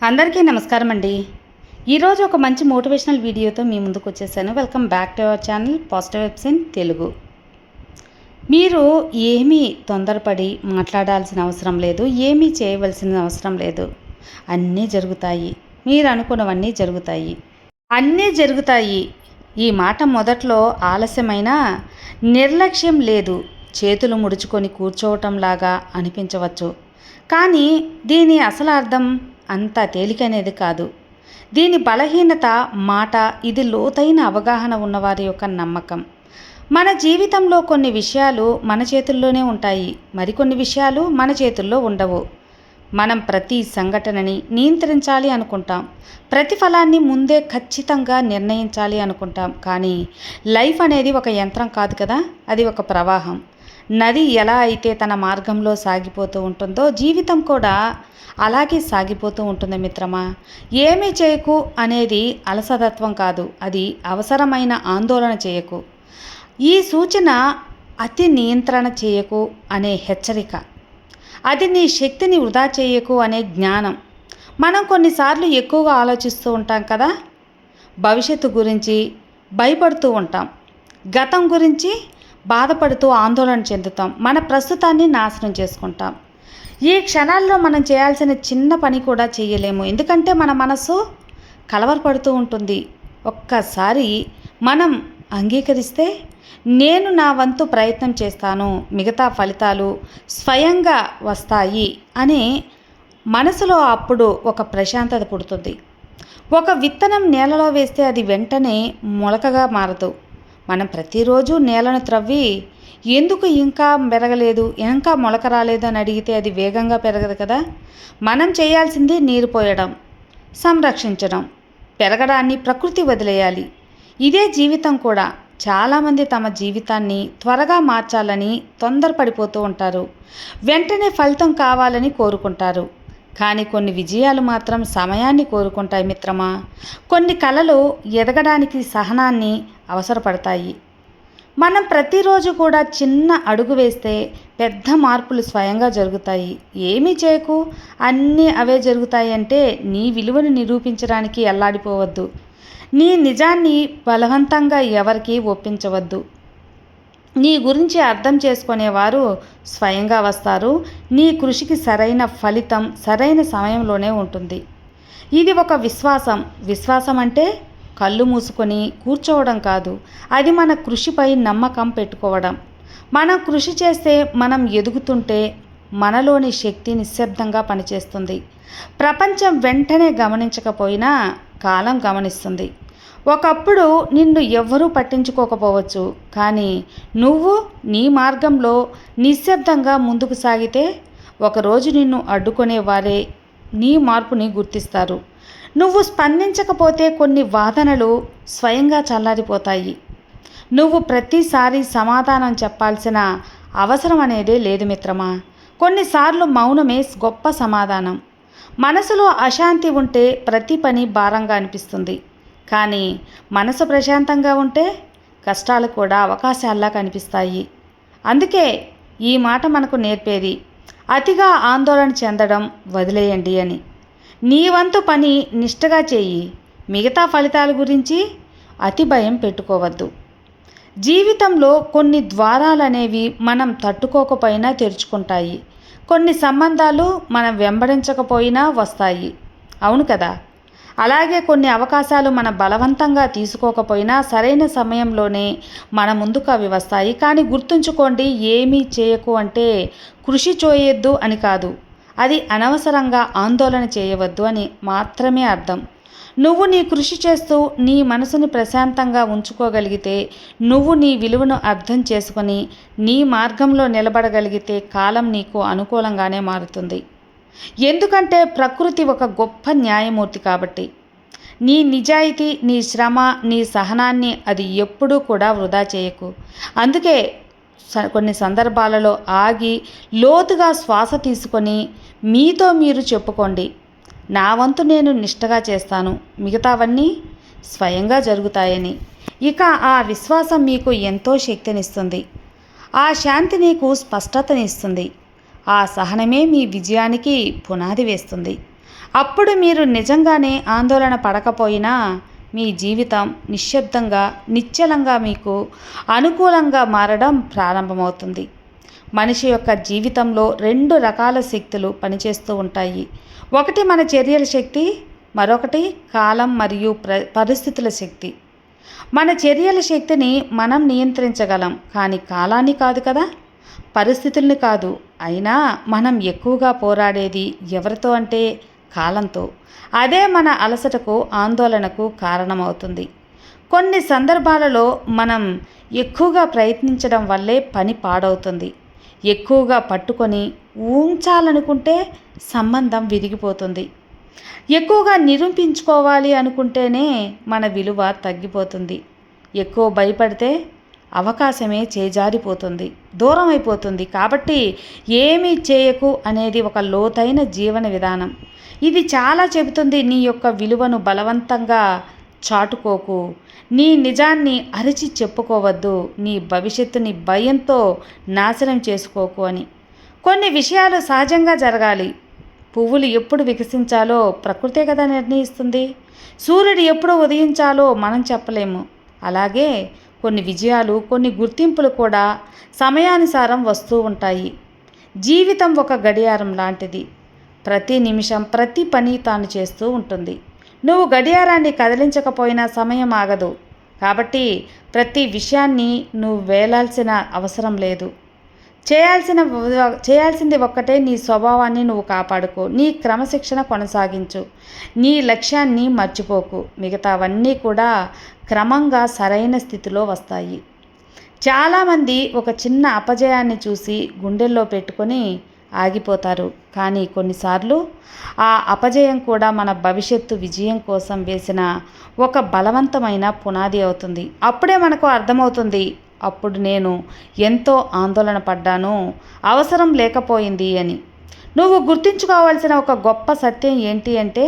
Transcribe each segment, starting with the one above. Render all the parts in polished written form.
అందరికీ నమస్కారం అండి. ఈరోజు ఒక మంచి మోటివేషనల్ వీడియోతో మీ ముందుకు వచ్చేసాను. Welcome back to our channel positive vibes in Telugu. మీరు ఏమీ తొందరపడి మాట్లాడాల్సిన అవసరం లేదు, ఏమీ చేయవలసిన అవసరం లేదు. అన్నీ జరుగుతాయి, మీరు అనుకున్నవన్నీ జరుగుతాయి, అన్నీ జరుగుతాయి. ఈ మాట మొదట్లో ఆలస్యమైన నిర్లక్ష్యం లేదు, చేతులు ముడుచుకొని కూర్చోవటంలాగా అనిపించవచ్చు. కానీ దీని అసలు అర్థం అంత తేలికనేది కాదు. దీని బలహీనత మాట, ఇది లోతైన అవగాహన ఉన్నవారి యొక్క నమ్మకం. మన జీవితంలో కొన్ని విషయాలు మన చేతుల్లోనే ఉంటాయి, మరికొన్ని విషయాలు మన చేతుల్లో ఉండవు. మనం ప్రతి సంఘటనని నియంత్రించాలి అనుకుంటాం, ప్రతిఫలాన్ని ముందే ఖచ్చితంగా నిర్ణయించాలి అనుకుంటాం. కానీ లైఫ్ అనేది ఒక యంత్రం కాదు కదా, అది ఒక ప్రవాహం. నది ఎలా అయితే తన మార్గంలో సాగిపోతూ ఉంటుందో జీవితం కూడా అలాగే సాగిపోతూ ఉంటుంది మిత్రమా. ఏమీ చేయకు అనేది అలసత్వం కాదు, అది అవసరమైన ఆందోళన చేయకు. ఈ సూచన అతి నియంత్రణ చేయకు అనే హెచ్చరిక, అది నీ శక్తిని వృధా చేయకు అనే జ్ఞానం. మనం కొన్నిసార్లు ఎక్కువగా ఆలోచిస్తూ ఉంటాం కదా, భవిష్యత్తు గురించి భయపడుతూ ఉంటాం, గతం గురించి బాధపడుతూ ఆందోళన చెందుతాం, మన ప్రస్తుతాన్ని నాశనం చేసుకుంటాం. ఈ క్షణాల్లో మనం చేయాల్సిన చిన్న పని కూడా చేయలేము, ఎందుకంటే మన మనసు కలవరపడుతూ ఉంటుంది. ఒక్కసారి మనం అంగీకరిస్తే, నేను నా వంతు ప్రయత్నం చేస్తాను, మిగతా ఫలితాలు స్వయంగా వస్తాయి అని మనసులో అప్పుడు ఒక ప్రశాంతత పుడుతుంది. ఒక విత్తనం నేలలో వేస్తే అది వెంటనే మొలకగా మారదు. మనం ప్రతిరోజు నేలను త్రవ్వి ఎందుకు ఇంకా పెరగలేదు, ఇంకా మొలక రాలేదు అని అడిగితే అది వేగంగా పెరగదు కదా. మనం చేయాల్సింది నీరు పోయడం, సంరక్షించడం, పెరగడాన్ని ప్రకృతి వదిలేయాలి. ఇదే జీవితం కూడా. చాలామంది తమ జీవితాన్ని త్వరగా మార్చాలని తొందరపడిపోతూ ఉంటారు, వెంటనే ఫలితం కావాలని కోరుకుంటారు. కానీ కొన్ని విజయాలు మాత్రం సమయాన్ని కోరుకుంటాయి మిత్రమా. కొన్ని కలలు ఎదగడానికి సహనాన్ని అవసరపడతాయి. మనం ప్రతిరోజు కూడా చిన్న అడుగు వేస్తే పెద్ద మార్పులు స్వయంగా జరుగుతాయి. ఏమీ చేయకు అన్నీ అవే జరుగుతాయి అంటే నీ విలువను నిరూపించడానికి ఎల్లాడిపోవద్దు. నీ నిజాన్ని బలవంతంగా ఎవరికీ ఒప్పించవద్దు. నీ గురించి అర్థం చేసుకునేవారు స్వయంగా వస్తారు. నీ కృషికి సరైన ఫలితం సరైన సమయంలోనే ఉంటుంది. ఇది ఒక విశ్వాసం. విశ్వాసం అంటే కళ్ళు మూసుకొని కూర్చోవడం కాదు, అది మన కృషిపై నమ్మకం పెట్టుకోవడం. మనం కృషి చేస్తే, మనం ఎదుగుతుంటే మనలోని శక్తి నిశ్శబ్దంగా పనిచేస్తుంది. ప్రపంచం వెంటనే గమనించకపోయినా కాలం గమనిస్తుంది. ఒకప్పుడు నిన్ను ఎవ్వరూ పట్టించుకోకపోవచ్చు, కానీ నువ్వు నీ మార్గంలో నిశ్శబ్దంగా ముందుకు సాగితే ఒకరోజు నిన్ను అడ్డుకునేవారే నీ మార్పుని గుర్తిస్తారు. నువ్వు స్పందించకపోతే కొన్ని వాదనలు స్వయంగా చల్లారిపోతాయి. నువ్వు ప్రతిసారి సమాధానం చెప్పాల్సిన అవసరం అనేదే లేదు మిత్రమా. కొన్నిసార్లు మౌనమే గొప్ప సమాధానం. మనసులో అశాంతి ఉంటే ప్రతి పని భారంగా అనిపిస్తుంది, కానీ మనసు ప్రశాంతంగా ఉంటే కష్టాలు కూడా అవకాశాల్లా కనిపిస్తాయి. అందుకే ఈ మాట మనకు నేర్పేది అతిగా ఆందోళన చెందడం వదిలేయండి అని. నీ వంతు పని నిష్ఠగా చేయి, మిగతా ఫలితాల గురించి అతి భయం పెట్టుకోవద్దు. జీవితంలో కొన్ని ద్వారాలు అనేవి మనం తట్టుకోకపోయినా తెరుచుకుంటాయి. కొన్ని సంబంధాలు మనం వెంబడించకపోయినా వస్తాయి, అవును కదా. అలాగే కొన్ని అవకాశాలు మనం బలవంతంగా తీసుకోకపోయినా సరైన సమయంలోనే మన ముందుకు అవి వస్తాయి. కానీ గుర్తుంచుకోండి, ఏమీ చేయకు అంటే కృషి చేయొద్దు అని కాదు, అది అనవసరంగా ఆందోళన చేయవద్దు అని మాత్రమే అర్థం. నువ్వు నీ కృషి చేస్తూ నీ మనసుని ప్రశాంతంగా ఉంచుకోగలిగితే, నువ్వు నీ విలువను అర్థం చేసుకొని నీ మార్గంలో నిలబడగలిగితే కాలం నీకు అనుకూలంగానే మారుతుంది. ఎందుకంటే ప్రకృతి ఒక గొప్ప న్యాయమూర్తి కాబట్టి. నీ నిజాయితీ, నీ శ్రమ, నీ సహనాన్ని అది ఎప్పుడూ కూడా వృధా చేయకు. అందుకే కొన్ని సందర్భాలలో ఆగి లోతుగా శ్వాస తీసుకొని మీతో మీరు చెప్పుకోండి, నా వంతు నేను నిష్ఠగా చేస్తాను, మిగతావన్నీ స్వయంగా జరుగుతాయని. ఇక ఆ విశ్వాసం మీకు ఎంతో శక్తినిస్తుంది, ఆ శాంతి నీకు స్పష్టతనిస్తుంది, ఆ సహనమే మీ విజయానికి పునాది వేస్తుంది. అప్పుడు మీరు నిజంగానే ఆందోళన పడకపోయినా మీ జీవితం నిశ్శబ్దంగా నిశ్చలంగా మీకు అనుకూలంగా మారడం ప్రారంభమవుతుంది. మనిషి యొక్క జీవితంలో రెండు రకాల శక్తులు పనిచేస్తూ ఉంటాయి. ఒకటి మన చర్యల శక్తి, మరొకటి కాలం మరియు పరిస్థితుల శక్తి. మన చర్యల శక్తిని మనం నియంత్రించగలం, కానీ కాలాన్ని కాదు కదా, పరిస్థితుల్ని కాదు. అయినా మనం ఎక్కువగా పోరాడేది ఎవరితో అంటే కాలంతో. అదే మన అలసటకు ఆందోళనకు కారణమవుతుంది. కొన్ని సందర్భాలలో మనం ఎక్కువగా ప్రయత్నించడం వల్లే పని పాడవుతుంది. ఎక్కువగా పట్టుకొని ఉంచాలనుకుంటే సంబంధం విరిగిపోతుంది. ఎక్కువగా నిరూపించుకోవాలి అనుకుంటేనే మన విలువ తగ్గిపోతుంది. ఎక్కువ భయపడితే అవకాశమే చేజారిపోతుంది, దూరం అయిపోతుంది. కాబట్టి ఏమీ చేయకు అనేది ఒక లోతైన జీవన విధానం. ఇది చాలా చెబుతుంది. నీ యొక్క విలువను బలవంతంగా చాటుకోకు, నీ నిజాన్ని అరిచి చెప్పుకోవద్దు, నీ భవిష్యత్తుని భయంతో నాశనం చేసుకోకు అని. కొన్ని విషయాలు సహజంగా జరగాలి. పువ్వులు ఎప్పుడు వికసించాలో ప్రకృతే కదా నిర్ణయిస్తుంది. సూర్యుడు ఎప్పుడు ఉదయించాలో మనం చెప్పలేము. అలాగే కొన్ని విజయాలు, కొన్ని గుర్తింపులు కూడా సమయానుసారం వస్తూ ఉంటాయి. జీవితం ఒక గడియారం లాంటిది. ప్రతి నిమిషం ప్రతి పని తాను చేస్తూ ఉంటుంది. నువ్వు గడియారాన్ని కదిలించకపోయినా సమయం ఆగదు. కాబట్టి ప్రతి విషయాన్ని నువ్వు వేలాల్సిన అవసరం లేదు. చేయాల్సింది ఒక్కటే, నీ స్వభావాన్ని నువ్వు కాపాడుకో, నీ క్రమశిక్షణ కొనసాగించు, నీ లక్ష్యాన్ని మర్చిపోకు. మిగతావన్నీ కూడా క్రమంగా సరైన స్థితిలో వస్తాయి. చాలామంది ఒక చిన్న అపజయాన్ని చూసి గుండెల్లో పెట్టుకొని ఆగిపోతారు. కానీ కొన్నిసార్లు ఆ అపజయం కూడా మన భవిష్యత్తు విజయం కోసం వేసిన ఒక బలవంతమైన పునాది అవుతుంది. అప్పుడే మనకు అర్థమవుతుంది, అప్పుడు నేను ఎంతో ఆందోళన పడ్డాను, అవసరం లేకపోయింది అని. నువ్వు గుర్తుంచుకోవాల్సిన ఒక గొప్ప సత్యం ఏంటి అంటే,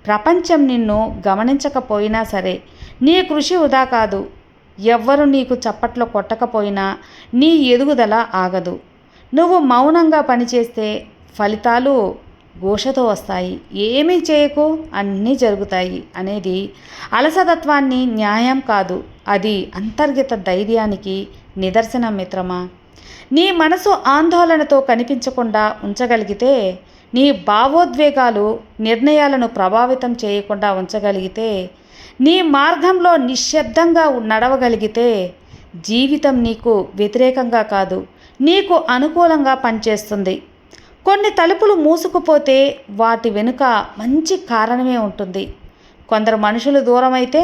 ప్రపంచం నిన్ను గమనించకపోయినా సరే నీ కృషి వృధా కాదు. ఎవ్వరు నీకు చప్పట్లు కొట్టకపోయినా నీ ఎదుగుదల ఆగదు. నువ్వు మౌనంగా పనిచేస్తే ఫలితాలు ఘోషతో వస్తాయి. ఏమీ చేయకు, అన్నీ జరుగుతాయి అనేది అలసతత్వాన్ని న్యాయం కాదు, అది అంతర్గత ధైర్యానికి నిదర్శనం మిత్రమా. నీ మనసు ఆందోళనతో కనిపించకుండా ఉంచగలిగితే, నీ భావోద్వేగాలు నిర్ణయాలను ప్రభావితం చేయకుండా ఉంచగలిగితే, నీ మార్గంలో నిశ్శబ్దంగా నడవగలిగితే, జీవితం నీకు వ్యతిరేకంగా కాదు, నీకు అనుకూలంగా పనిచేస్తుంది. కొన్ని తలుపులు మూసుకుపోతే వాటి వెనుక మంచి కారణమే ఉంటుంది. కొందరు మనుషులు దూరమైతే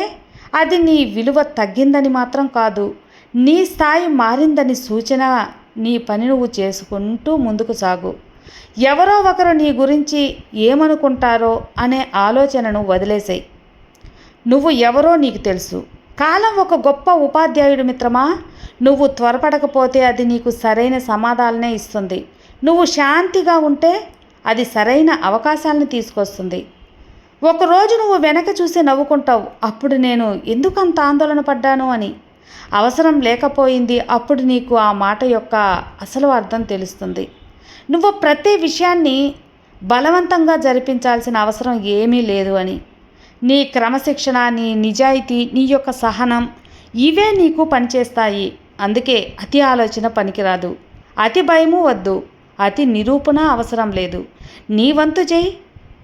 అది నీ విలువ తగ్గిందని మాత్రం కాదు, నీ స్థాయి మారిందని సూచన. నీ పని నువ్వు చేసుకుంటూ ముందుకు సాగు. ఎవరో ఒకరు నీ గురించి ఏమనుకుంటారో అనే ఆలోచనను వదిలేసేయి. నువ్వు ఎవరో నీకు తెలుసు. కాలం ఒక గొప్ప ఉపాధ్యాయుడు మిత్రమా. నువ్వు త్వరపడకపోతే అది నీకు సరైన సమాధానాలనే ఇస్తుంది. నువ్వు శాంతిగా ఉంటే అది సరైన అవకాశాలను తీసుకొస్తుంది. ఒకరోజు నువ్వు వెనక చూసి నవ్వుకుంటావు, అప్పుడు నేను ఎందుకంత ఆందోళన పడ్డాను అని. అవసరం లేకపోయింది, అప్పుడు నీకు ఆ మాట యొక్క అసలు అర్థం తెలుస్తుంది. నువ్వు ప్రతి విషయాన్ని బలవంతంగా జరిపించాల్సిన అవసరం ఏమీ లేదు అని. నీ క్రమశిక్షణ, నీ నిజాయితీ, నీ యొక్క సహనం, ఇవే నీకు పనిచేస్తాయి. అందుకే అతి ఆలోచన పనికిరాదు, అతి భయము వద్దు, అతి నిరూపణ అవసరం లేదు. నీ వంతు చేయి,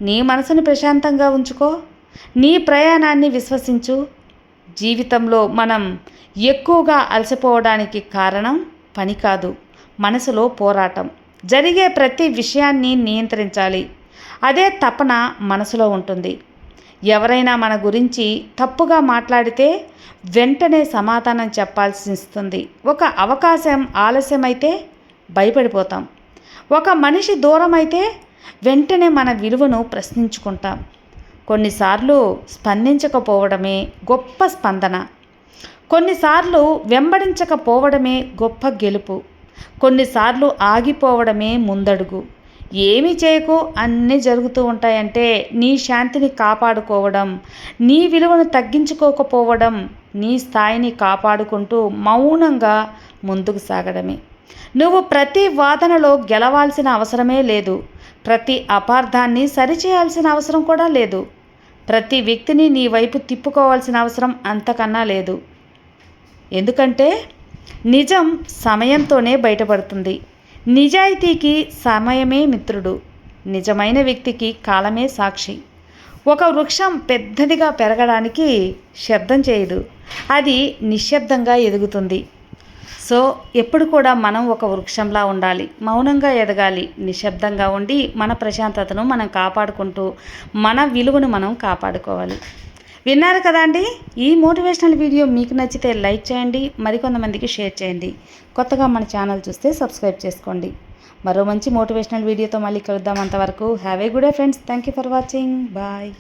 నీ మనసుని ప్రశాంతంగా ఉంచుకో, నీ ప్రయాణాన్ని విశ్వసించు. జీవితంలో మనం ఎక్కువగా అలసిపోవడానికి కారణం పని కాదు, మనసులో పోరాటం. జరిగే ప్రతి విషయాన్ని నియంత్రించాలి, అదే తపన మనసులో ఉంటుంది. ఎవరైనా మన గురించి తప్పుగా మాట్లాడితే వెంటనే సమాధానం చెప్పాల్సి వస్తుంది. ఒక అవకాశం ఆలస్యమైతే భయపడిపోతాం. ఒక మనిషి దూరం అయితే వెంటనే మన విలువను ప్రశ్నించుకుంటాం. కొన్నిసార్లు స్పందించకపోవడమే గొప్ప స్పందన, కొన్నిసార్లు వెంబడించకపోవడమే గొప్ప గెలుపు, కొన్నిసార్లు ఆగిపోవడమే ముందడుగు. ఏమి చేయకు, అన్నీ జరుగుతూ ఉంటాయంటే నీ శాంతిని కాపాడుకోవడం, నీ విలువను తగ్గించుకోకపోవడం, నీ స్థాయిని కాపాడుకుంటూ మౌనంగా ముందుకు సాగడమే. నువ్వు ప్రతి వాదనలో గెలవాల్సిన అవసరమే లేదు. ప్రతి అపార్థాన్ని సరిచేయాల్సిన అవసరం కూడా లేదు. ప్రతి వ్యక్తిని నీ వైపు తిప్పుకోవాల్సిన అవసరం అంతకన్నా లేదు. ఎందుకంటే నిజం సమయంతోనే బయటపడుతుంది. నిజాయితీకి సమయమే మిత్రుడు. నిజమైన వ్యక్తికి కాలమే సాక్షి. ఒక వృక్షం పెద్దదిగా పెరగడానికి శబ్దం చేయదు, అది నిశ్శబ్దంగా ఎదుగుతుంది. సో ఎప్పుడు కూడా మనం ఒక వృక్షంలా ఉండాలి, మౌనంగా ఎదగాలి, నిశ్శబ్దంగా ఉండి మన ప్రశాంతతను మనం కాపాడుకుంటూ మన విలువను మనం కాపాడుకోవాలి. విన్నారు కదా అండి, ఈ మోటివేషనల్ వీడియో మీకు నచ్చితే లైక్ చేయండి, మరికొంతమందికి షేర్ చేయండి. కొత్తగా మన ఛానల్ చూస్తే సబ్స్క్రైబ్ చేసుకోండి. మరో మంచి మోటివేషనల్ వీడియోతో మళ్ళీ కలుద్దాం. అంతవరకు have a good day friends. Thank you for watching. Bye.